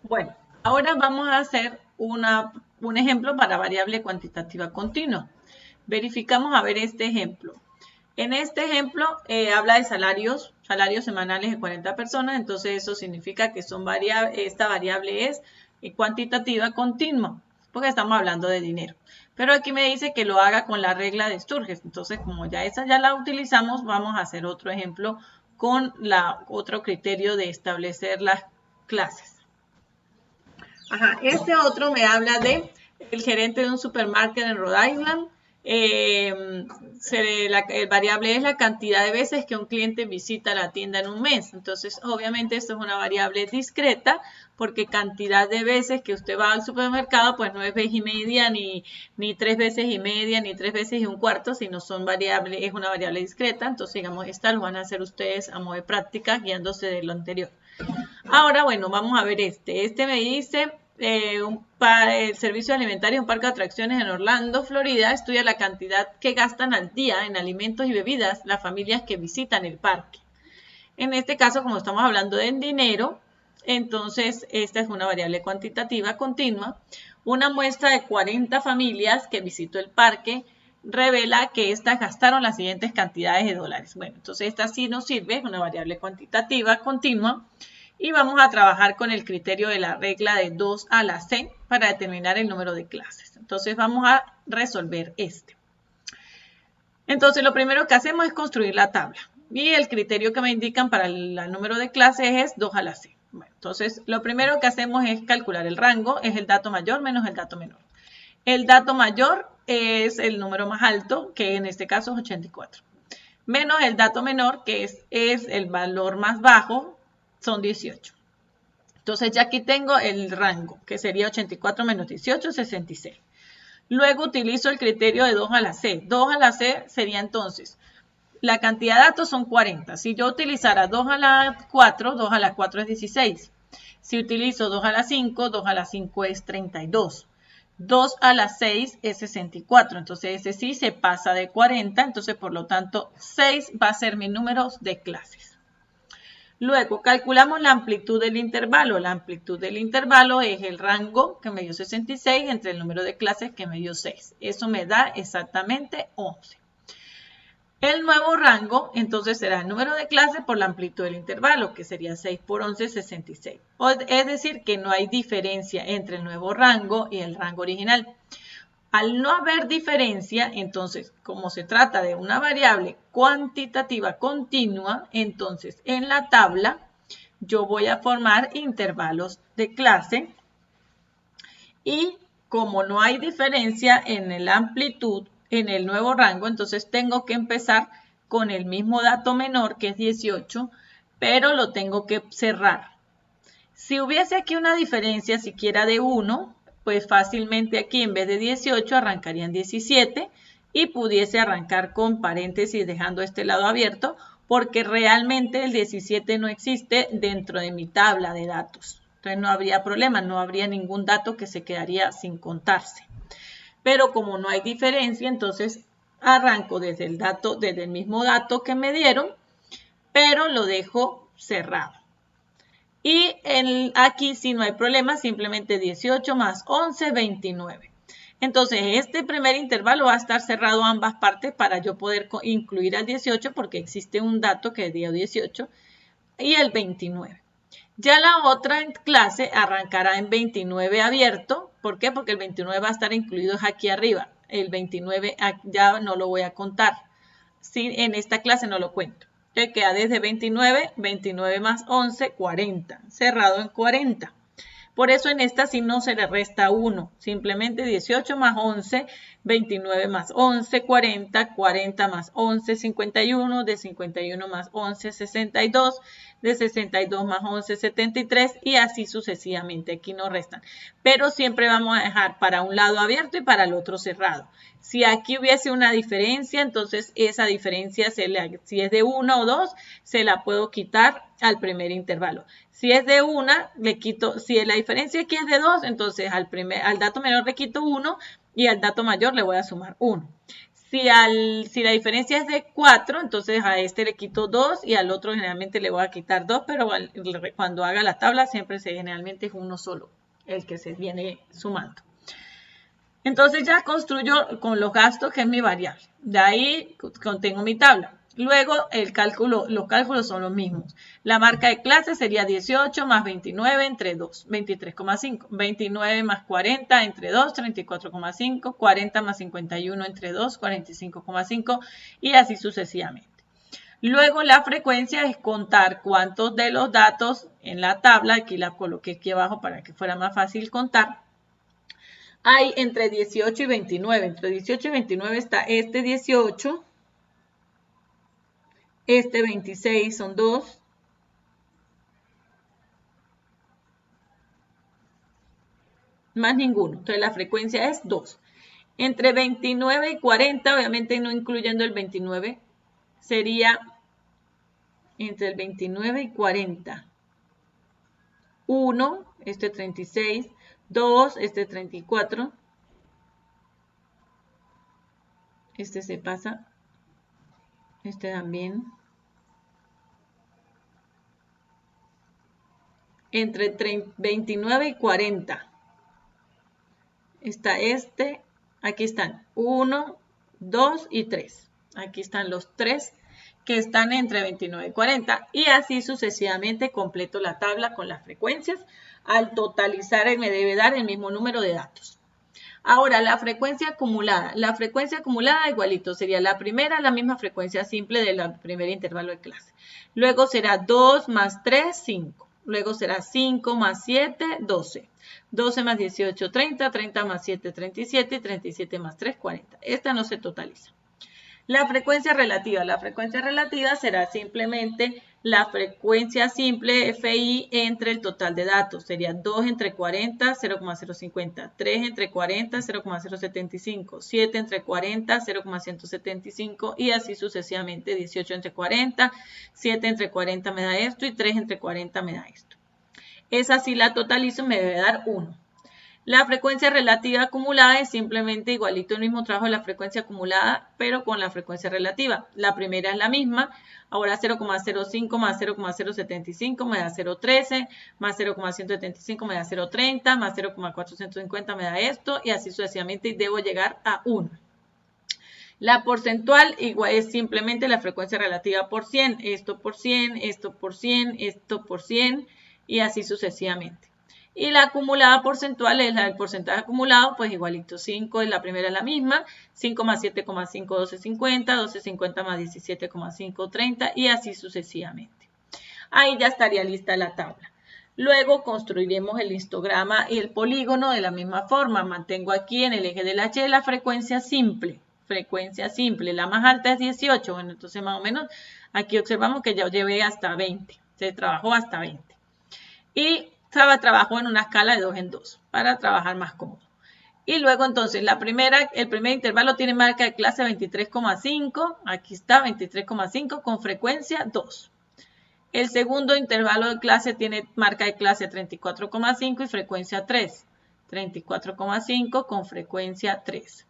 Bueno, ahora vamos a hacer un ejemplo para variable cuantitativa continua. Verificamos a ver este ejemplo. En este ejemplo habla de salarios semanales de 40 personas, entonces eso significa que esta variable es cuantitativa continua, porque estamos hablando de dinero. Pero aquí me dice que lo haga con la regla de Sturges, entonces como ya esa ya la utilizamos, vamos a hacer otro ejemplo con otro criterio de establecer las clases. Ajá, este otro me habla de el gerente de un supermercado en Rhode Island. El variable es la cantidad de veces que un cliente visita la tienda en un mes. Entonces, obviamente, esto es una variable discreta porque cantidad de veces que usted va al supermercado, pues no es vez y media, ni 3 veces y media, ni 3 veces y un cuarto, sino es una variable discreta. Entonces, digamos, esta lo van a hacer ustedes a modo de práctica guiándose de lo anterior. Ahora, bueno, vamos a ver este. Este me dice, el servicio alimentario en un parque de atracciones en Orlando, Florida, estudia la cantidad que gastan al día en alimentos y bebidas las familias que visitan el parque. En este caso, como estamos hablando de dinero, entonces esta es una variable cuantitativa continua. Una muestra de 40 familias que visitó el parque revela que estas gastaron las siguientes cantidades de dólares. Bueno, entonces esta sí nos sirve, es una variable cuantitativa continua. Y vamos a trabajar con el criterio de la regla de 2 a la C para determinar el número de clases. Entonces vamos a resolver este. Entonces lo primero que hacemos es construir la tabla. Y el criterio que me indican para el número de clases es 2 a la C. Bueno, entonces lo primero que hacemos es calcular el rango, es el dato mayor menos el dato menor. El dato mayor es el número más alto, que en este caso es 84. Menos el dato menor, que es el valor más bajo, son 18. Entonces ya aquí tengo el rango, que sería 84 menos 18, 66. Luego utilizo el criterio de 2 a la C. 2 a la C sería entonces, la cantidad de datos son 40. Si yo utilizara 2 a la 4, 2 a la 4 es 16. Si utilizo 2 a la 5, 2 a la 5 es 32. 2 a la 6 es 64. Entonces ese sí se pasa de 40. Entonces por lo tanto 6 va a ser mi número de clases. Luego calculamos la amplitud del intervalo. La amplitud del intervalo es el rango que me dio 66 entre el número de clases que me dio 6. Eso me da exactamente 11. El nuevo rango, entonces, será el número de clases por la amplitud del intervalo, que sería 6 por 11, 66. Es decir, que no hay diferencia entre el nuevo rango y el rango original. Al no haber diferencia, entonces, como se trata de una variable cuantitativa continua, entonces en la tabla yo voy a formar intervalos de clase y como no hay diferencia en la amplitud, en el nuevo rango, entonces tengo que empezar con el mismo dato menor, que es 18, pero lo tengo que cerrar. Si hubiese aquí una diferencia siquiera de 1, pues fácilmente aquí en vez de 18 arrancarían 17 y pudiese arrancar con paréntesis dejando este lado abierto porque realmente el 17 no existe dentro de mi tabla de datos. Entonces no habría problema, no habría ningún dato que se quedaría sin contarse. Pero como no hay diferencia, entonces arranco desde el mismo dato que me dieron, pero lo dejo cerrado. Y aquí sí no hay problema, simplemente 18 más 11, 29. Entonces, este primer intervalo va a estar cerrado a ambas partes para yo poder incluir al 18 porque existe un dato que dio 18 y el 29. Ya la otra clase arrancará en 29 abierto. ¿Por qué? Porque el 29 va a estar incluido aquí arriba. El 29 ya no lo voy a contar. Sí, en esta clase no lo cuento. Que queda desde 29, 29 más 11, 40. Cerrado en 40. Por eso en esta sí no se le resta 1. Simplemente 18 más 11, 29 más 11, 40, 40 más 11, 51, de 51 más 11, 62, de 62 más 11, 73 y así sucesivamente. Aquí no restan. Pero siempre vamos a dejar para un lado abierto y para el otro cerrado. Si aquí hubiese una diferencia, entonces esa diferencia, si es de 1 o 2, se la puedo quitar al primer intervalo. Si es de 1, le quito, si la diferencia aquí es de 2, entonces al dato menor le quito 1 y al dato mayor le voy a sumar 1. Si la diferencia es de 4, entonces a este le quito 2 y al otro generalmente le voy a quitar 2, pero cuando haga la tabla siempre generalmente es uno solo el que se viene sumando. Entonces ya construyo con los gastos, que es mi variable. De ahí contengo mi tabla. Luego los cálculos son los mismos. La marca de clase sería 18 más 29 entre 2, 23,5. 29 más 40 entre 2, 34,5. 40 más 51 entre 2, 45,5. Y así sucesivamente. Luego la frecuencia es contar cuántos de los datos en la tabla, aquí la coloqué aquí abajo para que fuera más fácil contar, hay entre 18 y 29. Entre 18 y 29 está este 18, este 26 son 2, más ninguno. Entonces la frecuencia es 2. Entre 29 y 40, obviamente no incluyendo el 29, sería entre el 29 y 40. 1, este 36, 2, este 34, este se pasa, este también. Entre 29 y 40 está este, aquí están 1, 2 y 3. Aquí están los 3 que están entre 29 y 40 y así sucesivamente completo la tabla con las frecuencias. Al totalizar me debe dar el mismo número de datos. Ahora, la frecuencia acumulada. La frecuencia acumulada igualito sería la primera, la misma frecuencia simple del primer intervalo de clase. Luego será 2 más 3, 5. Luego será 5 más 7, 12. 12 más 18, 30. 30 más 7, 37. Y 37 más 3, 40. Esta no se totaliza. La frecuencia relativa. La frecuencia relativa será simplemente la frecuencia simple FI entre el total de datos. Sería 2 entre 40, 0,050. 3 entre 40, 0,075. 7 entre 40, 0,175. Y así sucesivamente. 18 entre 40, 7 entre 40 me da esto y 3 entre 40 me da esto. Esa sí la totalizo me debe dar 1. La frecuencia relativa acumulada es simplemente igualito el mismo trabajo de la frecuencia acumulada, pero con la frecuencia relativa. La primera es la misma. Ahora 0,05 más 0,075 me da 0,13, más 0,175 me da 0,30, más 0,450 me da esto, y así sucesivamente, y debo llegar a 1. La porcentual igual es simplemente la frecuencia relativa por 100, esto por 100, esto por 100, esto por 100, y así sucesivamente. Y la acumulada porcentual es el porcentaje acumulado, pues igualito 5, la primera es la misma, 5 más 7,5, 12,50, 12,50 más 17,5, 30 y así sucesivamente. Ahí ya estaría lista la tabla. Luego construiremos el histograma y el polígono de la misma forma. Mantengo aquí en el eje de la Y la frecuencia simple. Frecuencia simple, la más alta es 18, bueno, entonces más o menos aquí observamos que ya llevé hasta 20, se trabajó hasta 20. Y trabajó en una escala de 2 en 2 para trabajar más cómodo. Y luego entonces el primer intervalo tiene marca de clase 23,5, aquí está 23,5 con frecuencia 2. El segundo intervalo de clase tiene marca de clase 34,5 y frecuencia 3. 34,5 con frecuencia 3.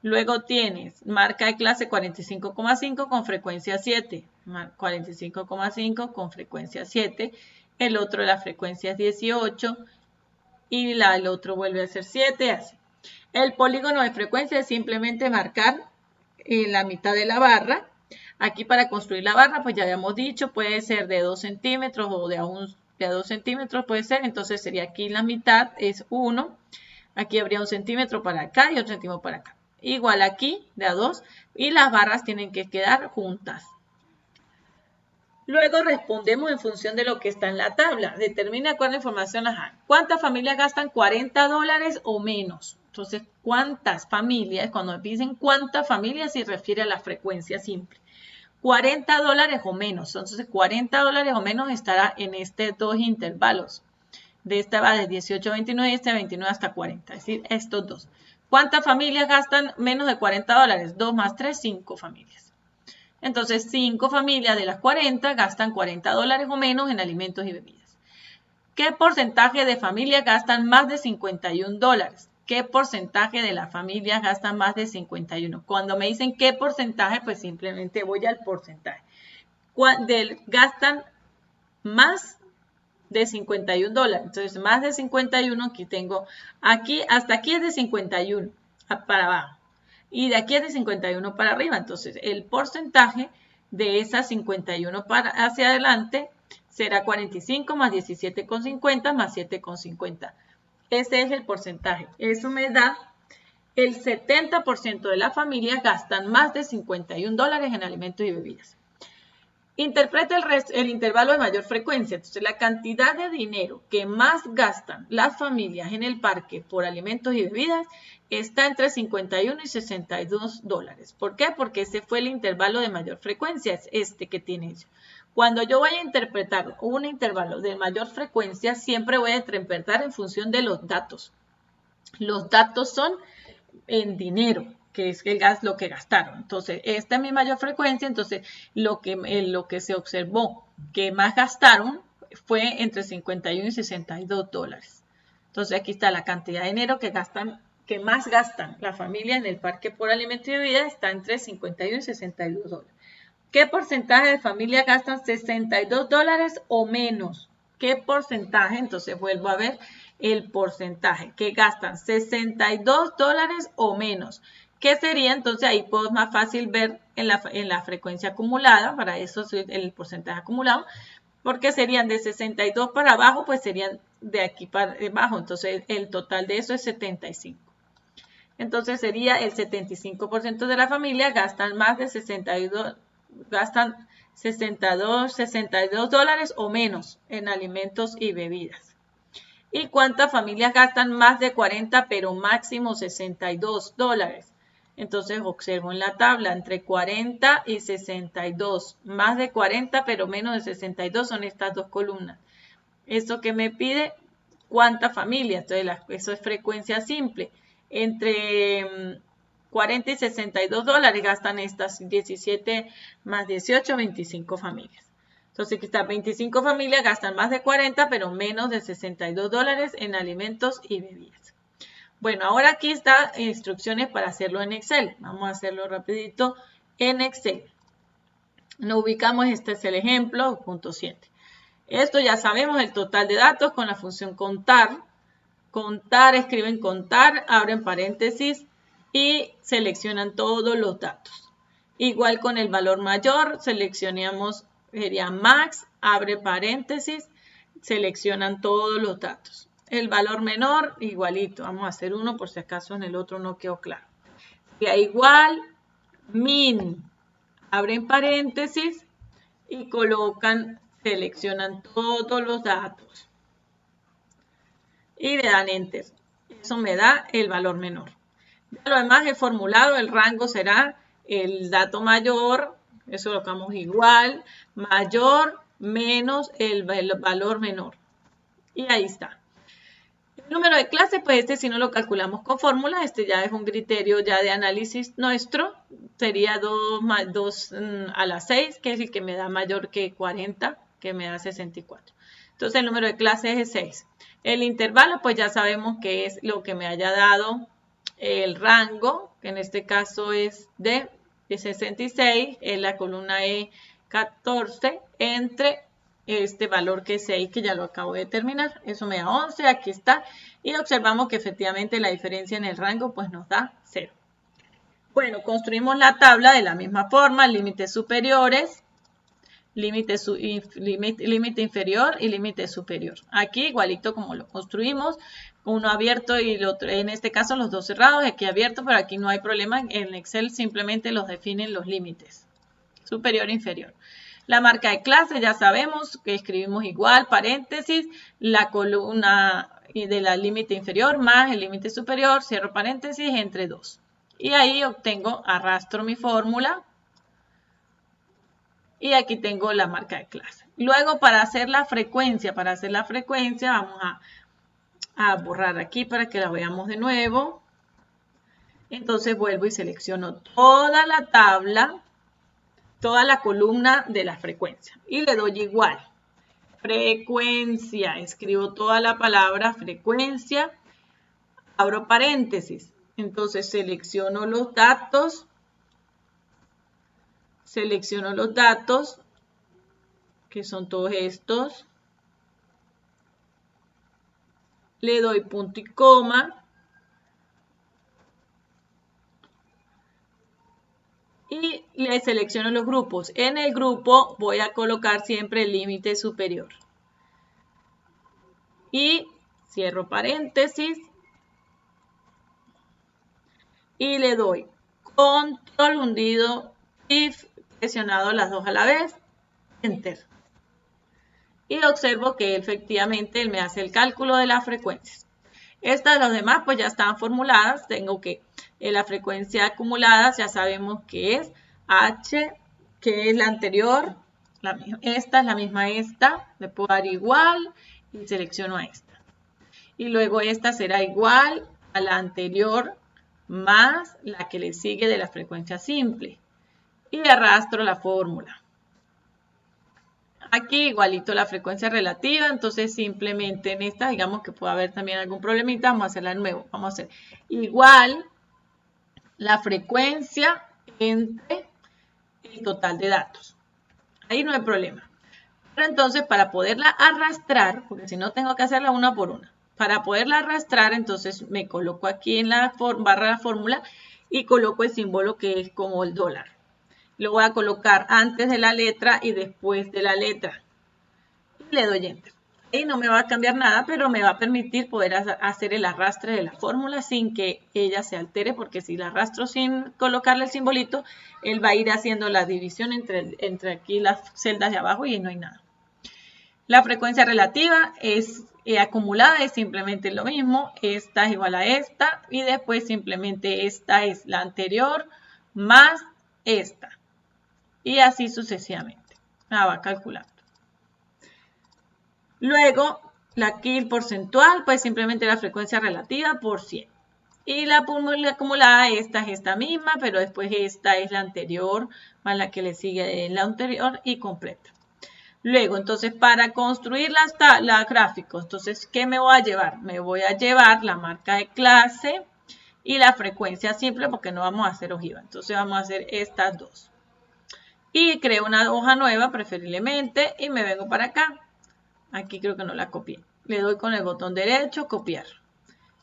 Luego tienes marca de clase 45,5 con frecuencia 7. 45,5 con frecuencia 7. El otro de la frecuencia es 18 y el otro vuelve a ser 7, así. El polígono de frecuencia es simplemente marcar en la mitad de la barra. Aquí para construir la barra, pues ya habíamos dicho, puede ser de 2 centímetros o de 2 centímetros puede ser. Entonces sería aquí la mitad es 1. Aquí habría 1 centímetro para acá y otro centímetro para acá. Igual aquí de a 2 y las barras tienen que quedar juntas. Luego respondemos en función de lo que está en la tabla. Determina cuál información hay. ¿Cuántas familias gastan $40 o menos? Entonces, ¿cuántas familias? Cuando me dicen cuántas familias, se refiere a la frecuencia simple. $40 o menos. Entonces, $40 o menos estará en estos dos intervalos. De esta va de 18 a 29 y este de 29 hasta 40. Es decir, estos dos. ¿Cuántas familias gastan menos de $40? 2 más 3, 5 familias. Entonces, 5 familias de las 40 gastan $40 o menos en alimentos y bebidas. ¿Qué porcentaje de familias gastan más de $51? ¿qué porcentaje de las familias gastan más de 51? Cuando me dicen qué porcentaje, pues simplemente voy al porcentaje. Gastan más de 51 dólares. Entonces, más de 51, aquí tengo, hasta aquí es de 51 para abajo. Y de aquí es de 51 para arriba. Entonces, el porcentaje de esas 51 hacia adelante será 45 más 17,50 más 7,50. Ese es el porcentaje. Eso me da el 70% de las familias gastan más de 51 dólares en alimentos y bebidas. Interpreta el intervalo de mayor frecuencia. Entonces, la cantidad de dinero que más gastan las familias en el parque por alimentos y bebidas está entre 51 y 62 dólares. ¿Por qué? Porque ese fue el intervalo de mayor frecuencia, es este que tiene ellos. Cuando yo voy a interpretar un intervalo de mayor frecuencia, siempre voy a interpretar en función de los datos. Los datos son en dinero, que es lo que gastaron. Entonces, esta es mi mayor frecuencia, entonces lo que se observó que más gastaron fue entre 51 y 62 dólares. Entonces, aquí está la cantidad de dinero que más gastan la familia en el parque por alimentos y bebidas, está entre 51 y 62 dólares. ¿Qué porcentaje de familias gastan 62 dólares o menos? ¿Qué porcentaje? Entonces, vuelvo a ver el porcentaje que gastan 62 dólares o menos. ¿Qué sería? Entonces ahí puedo más fácil ver en la frecuencia acumulada, para eso es el porcentaje acumulado, porque serían de 62 para abajo, pues serían de aquí para abajo, entonces el total de eso es 75. Entonces sería el 75% de la familia gastan más de 62 dólares o menos en alimentos y bebidas. ¿Y cuántas familias gastan más de 40 pero máximo 62 dólares? Entonces observo en la tabla entre 40 y 62. Más de 40 pero menos de 62 son estas dos columnas. ¿Esto que me pide? ¿Cuántas familias? Entonces eso es frecuencia simple. Entre 40 y 62 dólares gastan estas 17 más 18, 25 familias. Entonces aquí está, 25 familias gastan más de 40, pero menos de 62 dólares en alimentos y bebidas. Bueno, ahora aquí está instrucciones para hacerlo en Excel. Vamos a hacerlo rapidito en Excel. Nos ubicamos, este es el ejemplo, punto 7. Esto ya sabemos, el total de datos con la función contar. Contar, escriben contar, abren paréntesis y seleccionan todos los datos. Igual con el valor mayor, seleccionamos, sería max, abre paréntesis, seleccionan todos los datos. El valor menor, igualito, vamos a hacer uno por si acaso en el otro no quedó claro. Sería igual, min, abren paréntesis y seleccionan todos los datos. Y le dan enter. Eso me da el valor menor. Ya lo demás es formulado, el rango será el dato mayor, eso lo colocamos igual, mayor menos el valor menor. Y ahí está. El número de clase, pues este si no lo calculamos con fórmula, este ya es un criterio ya de análisis nuestro, sería 2 a la 6, que es el que me da mayor que 40, que me da 64. Entonces el número de clases es 6. El intervalo, pues ya sabemos que es lo que me haya dado el rango, que en este caso es de 66, en la columna E14, entre este valor que es 6, que ya lo acabo de determinar. Eso me da 11, aquí está. Y observamos que efectivamente la diferencia en el rango pues nos da 0. Bueno, construimos la tabla de la misma forma, límites superiores, límite inferior y límite superior. Aquí igualito como lo construimos, uno abierto y el otro, en este caso los dos cerrados, aquí abierto, pero aquí no hay problema, en Excel simplemente los definen los límites, superior e inferior. La marca de clase ya sabemos que escribimos igual, paréntesis, la columna de la límite inferior más el límite superior, cierro paréntesis, entre 2. Y ahí obtengo, arrastro mi fórmula. Y aquí tengo la marca de clase. Luego, para hacer la frecuencia, vamos a borrar aquí para que la veamos de nuevo. Entonces vuelvo y selecciono toda la tabla, toda la columna de la frecuencia. Y le doy igual. Frecuencia. Escribo toda la palabra frecuencia. abro paréntesis. Entonces selecciono los datos, que son todos estos. Le doy punto y coma. Y le selecciono los grupos. En el grupo voy a colocar siempre el límite superior. Y cierro paréntesis. Y le doy control hundido y presionado las dos a la vez. Enter. Y observo que efectivamente él me hace el cálculo de las frecuencias. Estas, los demás, pues ya están formuladas. Tengo que la frecuencia acumulada, ya sabemos que es H, que es la anterior. Esta es la misma esta. Le puedo dar igual y selecciono a esta. Y luego esta será igual a la anterior más la que le sigue de la frecuencia simple. Y arrastro la fórmula. Aquí igualito la frecuencia relativa, entonces simplemente en esta, digamos que puede haber también algún problemita, vamos a hacerla de nuevo. Vamos a hacer igual la frecuencia entre el total de datos. Ahí no hay problema. Pero entonces para poderla arrastrar, porque si no tengo que hacerla una por una, para poderla arrastrar entonces me coloco aquí en la barra de la fórmula y coloco el símbolo que es como el dólar. Lo voy a colocar antes de la letra y después de la letra. Y le doy Enter. Ahí no me va a cambiar nada, pero me va a permitir poder hacer el arrastre de la fórmula sin que ella se altere, porque si la arrastro sin colocarle el simbolito, él va a ir haciendo la división entre aquí las celdas de abajo y no hay nada. La frecuencia relativa es acumulada, es simplemente lo mismo. Esta es igual a esta y después simplemente esta es la anterior más esta. Y así sucesivamente. La va calculando. Luego, aquí el porcentual, pues simplemente la frecuencia relativa por 100. Y la acumulada, esta es esta misma, pero después esta es la anterior, más la que le sigue la anterior y completa. Luego, entonces, para construir la gráficos, entonces, ¿qué me voy a llevar? Me voy a llevar la marca de clase y la frecuencia simple, porque no vamos a hacer ojiva. Entonces, vamos a hacer estas dos. Y creo una hoja nueva, preferiblemente, y me vengo para acá. Aquí creo que no la copié. Le doy con el botón derecho, copiar.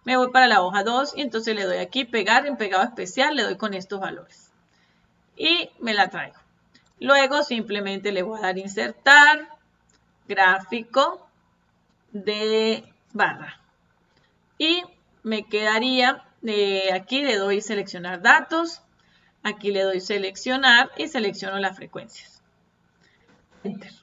Me voy para la hoja 2 y entonces le doy aquí, pegar, en pegado especial, le doy con estos valores. Y me la traigo. Luego simplemente le voy a dar insertar, gráfico de barra. Y me quedaría, aquí le doy seleccionar datos. Aquí le doy seleccionar y selecciono las frecuencias. Enter.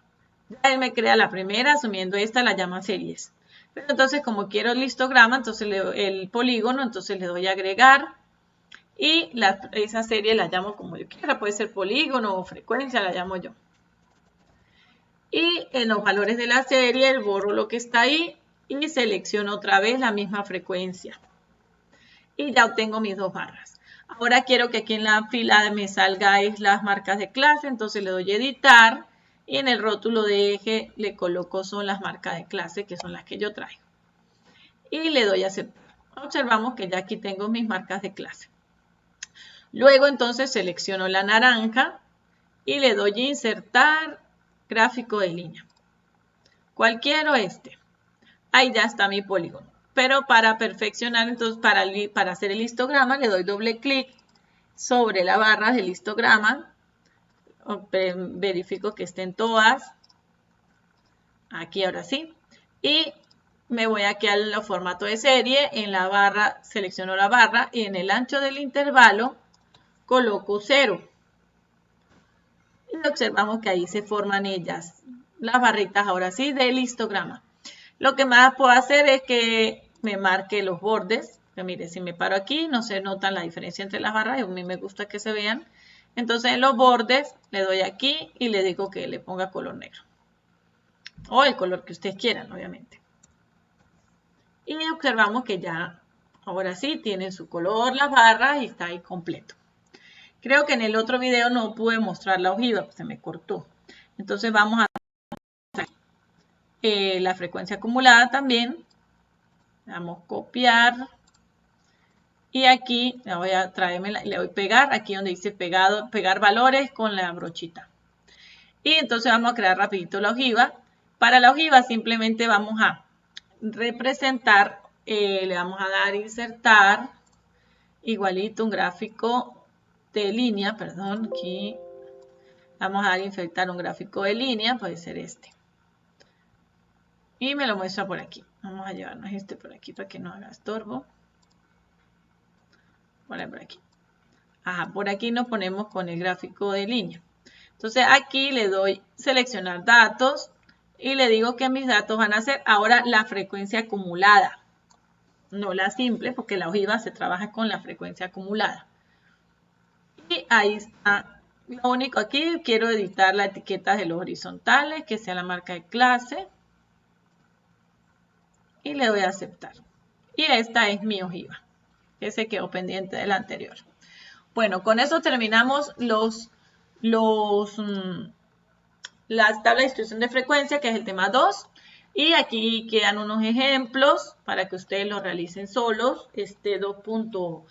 Ya él me crea la primera, asumiendo esta la llama series. Pero entonces como quiero el histograma, entonces el polígono, entonces le doy a agregar. Y esa serie la llamo como yo quiera, puede ser polígono o frecuencia, la llamo yo. Y en los valores de la serie borro lo que está ahí y selecciono otra vez la misma frecuencia. Y ya obtengo mis dos barras. Ahora quiero que aquí en la fila me salga las marcas de clase, entonces le doy editar y en el rótulo de eje le coloco son las marcas de clase que son las que yo traigo. Y le doy a aceptar. Observamos que ya aquí tengo mis marcas de clase. Luego entonces selecciono la naranja y le doy insertar gráfico de línea. ¿Cuál quiero? Este. Ahí ya está mi polígono. Pero para perfeccionar, entonces para hacer el histograma, le doy doble clic sobre la barra del histograma. Verifico que estén todas. Aquí ahora sí. Y me voy aquí al formato de serie. En la barra, selecciono la barra y en el ancho del intervalo coloco 0. Y observamos que ahí se forman ellas. Las barritas ahora sí del histograma. Lo que más puedo hacer es que me marque los bordes. Que mire, si me paro aquí no se notan la diferencia entre las barras. A mí me gusta que se vean. Entonces en los bordes le doy aquí y le digo que le ponga color negro. O el color que ustedes quieran, obviamente. Y observamos que ya, ahora sí, tienen su color las barras y está ahí completo. Creo que en el otro video no pude mostrar la ojiva, se me cortó. Entonces vamos a la frecuencia acumulada también. Vamos a copiar Y aquí le voy a traerme, le doy pegar, aquí donde dice pegado, pegar valores con la brochita. Y entonces vamos a crear rapidito la ojiva. Para la ojiva simplemente vamos a representar, le vamos a dar insertar, igualito un gráfico de línea, perdón, aquí vamos a dar insertar un gráfico de línea, puede ser este. Y me lo muestra por aquí. Vamos a llevarnos este por aquí para que no haga estorbo. Por aquí. Ajá, por aquí nos ponemos con el gráfico de línea. Entonces aquí le doy seleccionar datos y le digo que mis datos van a ser ahora la frecuencia acumulada. No la simple, porque la ojiva se trabaja con la frecuencia acumulada. Y ahí está. Lo único aquí, quiero editar la etiqueta de los horizontales, que sea la marca de clase. Y le doy a aceptar. Y esta es mi ojiva, que se quedó pendiente de la anterior. Bueno, con eso terminamos las tablas de distribución de frecuencia, que es el tema 2. Y aquí quedan unos ejemplos para que ustedes los realicen solos, 2.5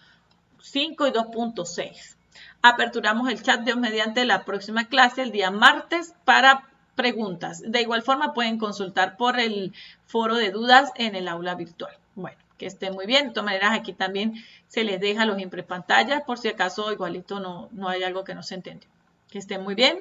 y 2.6. Aperturamos el chat de mediante la próxima clase, el día martes, para preguntas. De igual forma pueden consultar por el foro de dudas en el aula virtual. Bueno, que estén muy bien. De todas maneras, aquí también se les deja los imprepantalla por si acaso igualito no hay algo que no se entendió. Que estén muy bien.